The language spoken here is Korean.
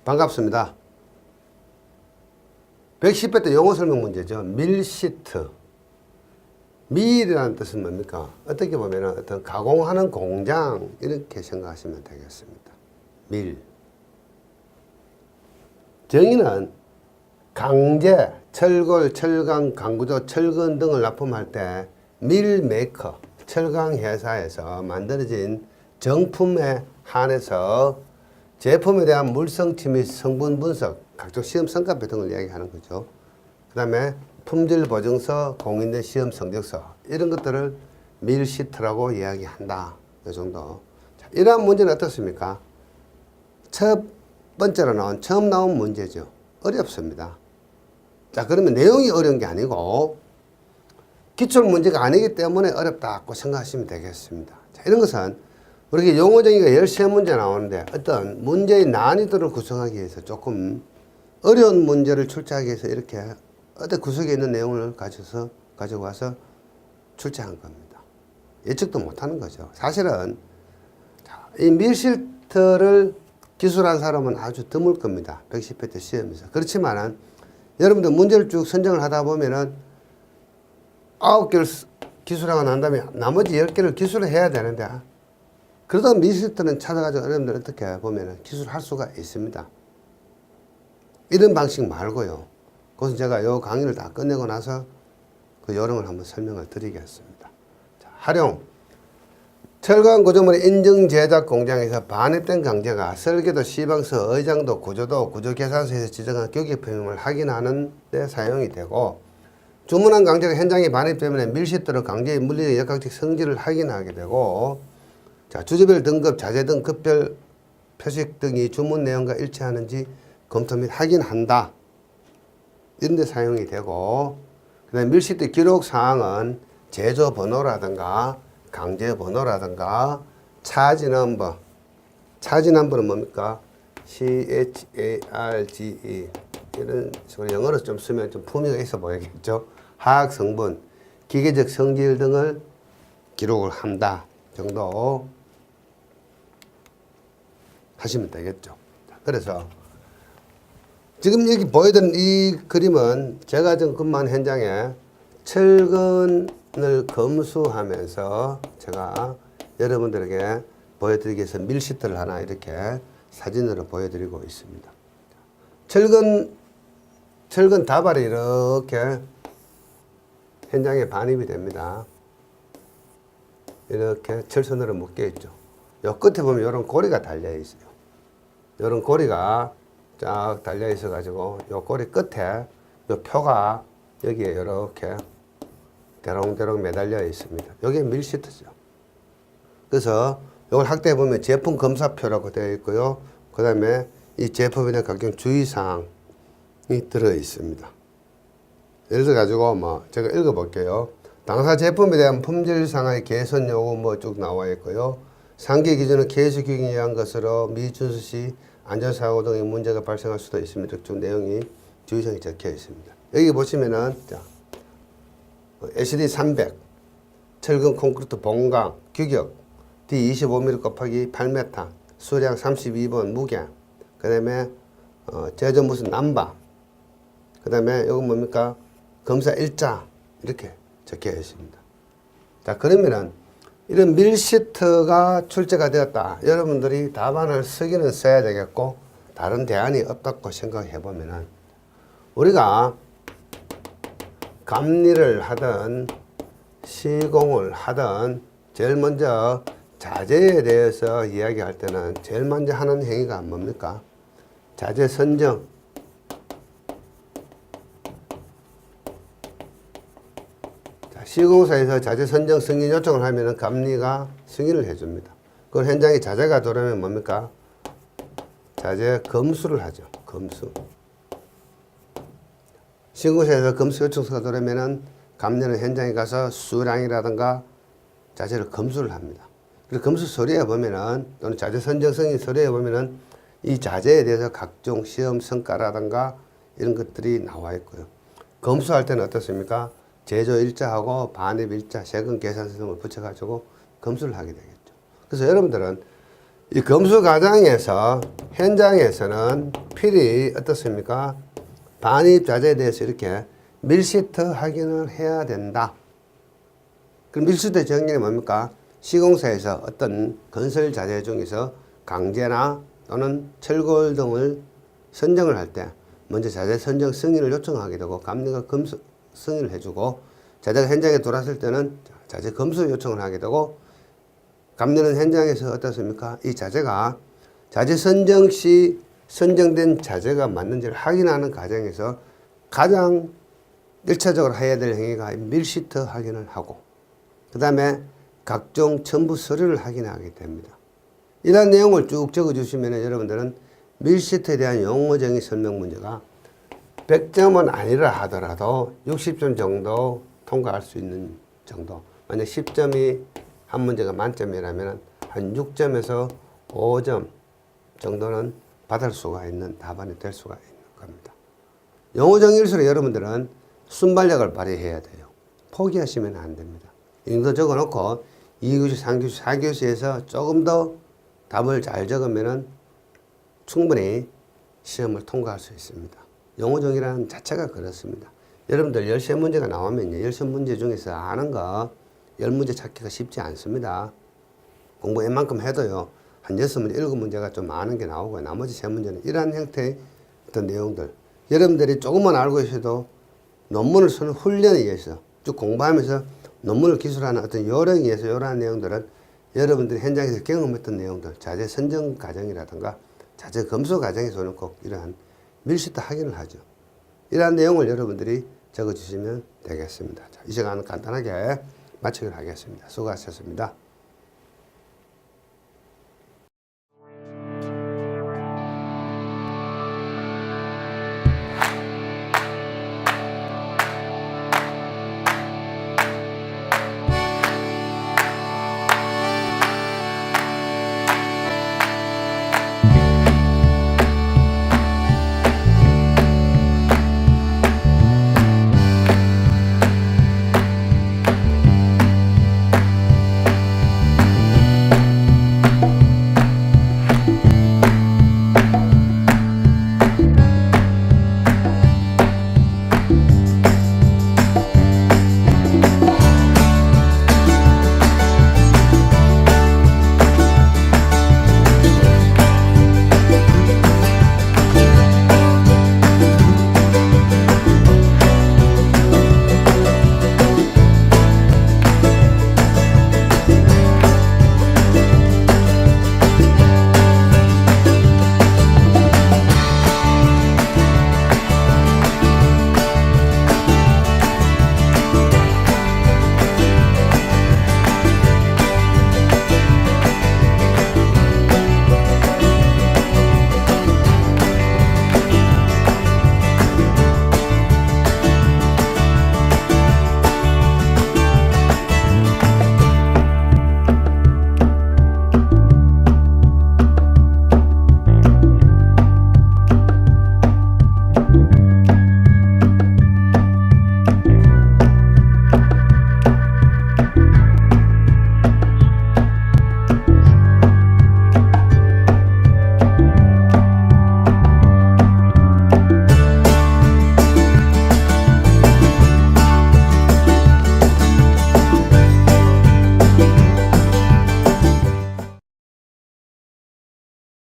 반갑습니다. 110회 때 용어 설명 문제죠. 밀시트. 밀이라는 뜻은 뭡니까? 어떻게 보면 어떤 가공하는 공장 이렇게 생각하시면 되겠습니다. 밀. 정의는 강제, 철골, 철강, 강구조, 철근 등을 납품할 때 밀메이커, 철강 회사에서 만들어진 정품에 한해서 제품에 대한 물성치 및 성분 분석, 각종 시험 성과표 등을 이야기하는 거죠. 그 다음에 품질 보증서, 공인된 시험 성적서 이런 것들을 밀시트라고 이야기한다. 이 정도. 자, 이러한 문제는 어떻습니까? 첫 번째로 처음 나온 문제죠. 어렵습니다. 자, 그러면 내용이 어려운 게 아니고 기출 문제가 아니기 때문에 어렵다고 생각하시면 되겠습니다. 자, 이런 것은 우리가 용어 정의가 13문제 나오는데 어떤 문제의 난이도를 구성하기 위해서 조금 어려운 문제를 출제하기 위해서 이렇게 어떤 구석에 있는 내용을 가지고 와서 출제한 겁니다. 예측도 못하는 거죠. 사실은 이 밀시트를 기술한 사람은 아주 드물 겁니다. 110회 때 시험에서. 그렇지만은 여러분들 문제를 쭉 선정을 하다 보면은 9개를 기술하고 난 다음에 나머지 10개를 기술을 해야 되는데 그러다 밀시트는 찾아가지고 여러분들 어떻게 보면은 기술할 수가 있습니다. 이런 방식 말고요. 그것은 제가 요 강의를 다 끝내고 나서 그 요령을 한번 설명을 드리겠습니다. 자, 활용. 철강 구조물의 인증 제작 공장에서 반입된 강제가 설계도, 시방서, 의장도, 구조도, 구조계산서에서 지정한 규격표명을 확인하는 데 사용이 되고 주문한 강제가 현장에 반입되면 밀시트로 강제의 물리적 역학적 성질을 확인하게 되고 자, 주제별 등급, 자재 등 급별 표식 등이 주문 내용과 일치하는지 검토 및 확인한다. 이런 데 사용이 되고 그 다음에 밀시트 기록 사항은 제조 번호라든가 강제 번호라든가 차지 넘버. 차지 넘버는 뭡니까? CHARGE. 이런 식으로 영어로 좀 쓰면 좀 품위가 있어 보이겠죠? 화학 성분, 기계적 성질 등을 기록을 한다. 정도 하시면 되겠죠. 그래서 지금 여기 보여드린 이 그림은 제가 지금 근무한 현장에 철근을 검수하면서 제가 여러분들에게 보여드리기 위해서 밀시트를 하나 이렇게 사진으로 보여드리고 있습니다. 철근 다발이 이렇게 현장에 반입이 됩니다. 이렇게 철선으로 묶여 있죠. 요 끝에 보면 이런 고리가 달려 있어요. 이런 고리가 쫙 달려 있어 가지고 요 고리 끝에 요 표가 여기에 이렇게 대롱대롱 매달려 있습니다. 여기 밀시트죠. 그래서 이걸 확대해 보면 제품 검사표라고 되어 있고요. 그 다음에 이 제품에 대한 각종 주의사항이 들어 있습니다. 예를 들어 가지고 뭐 제가 읽어 볼게요. 당사 제품에 대한 품질 상하의 개선 요구 뭐 쭉 나와 있고요. 상계 기준은 계수 규정에 의한 것으로 미준수 시 안전사고 등의 문제가 발생할 수도 있습니다. 쭉 내용이 주의사항이 적혀 있습니다. 여기 보시면은 자, SD 300 철근 콘크리트 본강 규격 D 25mm 곱하기 8m 수량 32번 무게 그 다음에 제조 무슨 남바 그 다음에 이건 뭡니까 검사 일자 이렇게 적혀 있습니다. 자, 그러면은 이런 밀시트가 출제가 되었다. 여러분들이 답안을 쓰기는 써야 되겠고 다른 대안이 없다고 생각해 보면은 우리가 감리를 하든 시공을 하든 제일 먼저 자재에 대해서 이야기할 때는 제일 먼저 하는 행위가 뭡니까? 자재 선정. 시공사에서 자재 선정 승인 요청을 하면은 감리가 승인을 해줍니다. 그 현장에 자재가 들어오면 뭡니까? 자재 검수를 하죠. 검수. 시공사에서 검수 요청서가 들어오면은 감리는 현장에 가서 수량이라든가 자재를 검수를 합니다. 그리고 검수 서류에 보면은 또는 자재 선정 승인 서류에 보면은 이 자재에 대해서 각종 시험 성과라든가 이런 것들이 나와 있고요. 검수할 때는 어떻습니까? 제조 일자하고 반입 일자, 세금 계산서 등을 붙여가지고 검수를 하게 되겠죠. 그래서 여러분들은 이 검수 과정에서 현장에서는 필히 어떻습니까? 반입 자재에 대해서 이렇게 밀시트 확인을 해야 된다. 그럼 밀시트 정의는 뭡니까? 시공사에서 어떤 건설 자재 중에서 강제나 또는 철골 등을 선정을 할 때 먼저 자재 선정 승인을 요청하게 되고 감리가 검수 승인을 해주고 자재가 현장에 들어왔을 때는 자재 검수 요청을 하게 되고 감리는 현장에서 어떻습니까? 이 자재가 자재 선정 시 선정된 자재가 맞는지를 확인하는 과정에서 가장 1차적으로 해야 될 행위가 밀시트 확인을 하고 그 다음에 각종 첨부 서류를 확인하게 됩니다. 이러한 내용을 쭉 적어주시면 여러분들은 밀시트에 대한 용어정의 설명 문제가 100점은 아니라 하더라도 60점 정도 통과할 수 있는 정도. 만약 10점이 한 문제가 만점이라면 한 6점에서 5점 정도는 받을 수가 있는 답안이 될 수가 있는 겁니다. 용어정의일수록 여러분들은 순발력을 발휘해야 돼요. 포기하시면 안 됩니다. 이 정도 적어놓고 2교시, 3교시, 4교시에서 조금 더 답을 잘 적으면 충분히 시험을 통과할 수 있습니다. 용어정의라는 자체가 그렇습니다. 여러분들 13문제가 나오면요. 13문제 중에서 아는 거 10문제 찾기가 쉽지 않습니다. 공부 웬만큼 해도요. 한 6문제, 7문제가 좀 아는 게 나오고 나머지 3문제는 이러한 형태의 어떤 내용들. 여러분들이 조금만 알고 계셔도 논문을 쓰는 훈련에 의해서 쭉 공부하면서 논문을 기술하는 어떤 요령에 의해서 이러한 내용들은 여러분들이 현장에서 경험했던 내용들, 자재 선정 과정이라든가 자재 검수 과정에서는 꼭 이러한 밀시트 확인을 하죠. 이러한 내용을 여러분들이 적어주시면 되겠습니다. 자, 이 시간은 간단하게 마치도록 하겠습니다. 수고하셨습니다.